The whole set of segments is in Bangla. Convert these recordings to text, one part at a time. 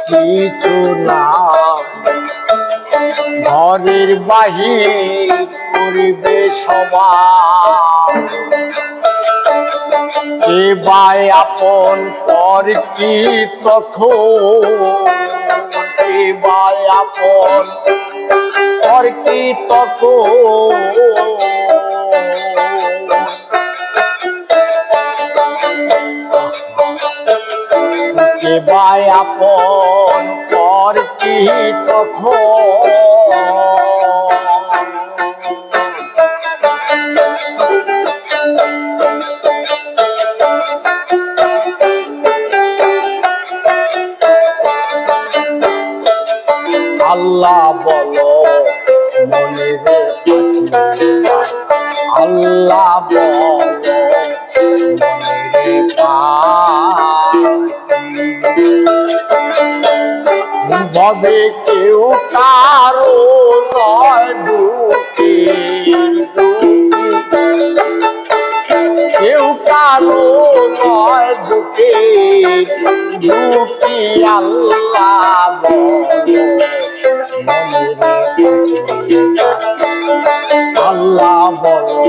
কিছু না, ঘরের বাহির করিবে সবাই। কে বাই আপন পর কি তখন, কে বাই আপন পর কি তখন। কে বাই আপন পর কি তখন। আল্লাহ বলো মনে রে পাখি, আল্লাহ বলো মনে রে পাখি। ভবে কেউ কারো নয় দুঃখী, কেউ কারো নয় দুঃখী, দুঃখী আল্লাহ বলো মনে রে পাখি, আল্লাহ বলো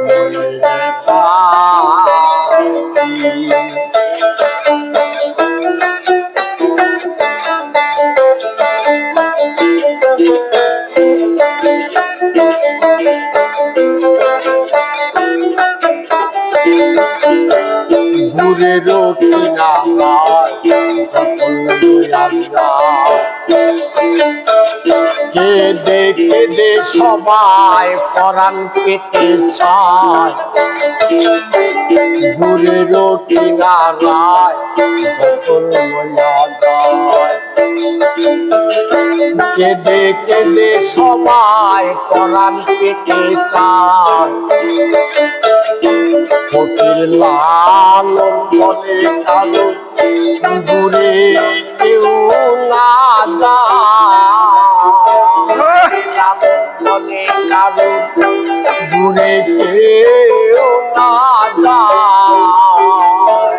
মনে রে পাখি। দূরেরও কিনারায় কেঁদে কেঁদে সবাই পরাণ পেতে চায়। দূরেরও কিনারায় কেঁদে কেঁদে সবাই পরাণ পেতে চায়। ফকির লালন বলে কালো দূরে কেউ না যায়, লালন বলে কালো দূরে কেউ না যায়।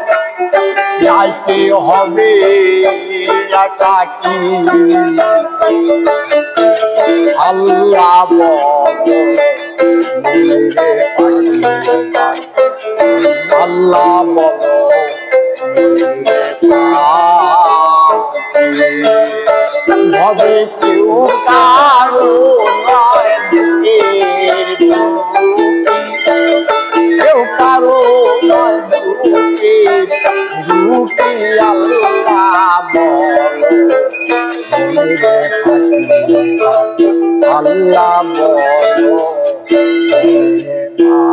যাইতে হবে একাকী, আল্লাহ বলো মনে রে পাখি, আল্লাহ বলো মনে রে পাখি। ভবে কেউ কারো নয় দুঃখের দুঃখী, কেউ কারো নয় দুঃখের দুঃখী, আল্লাহ বলো মনে রে পাখি, আল্লাহ বলো মনে রে পাখি।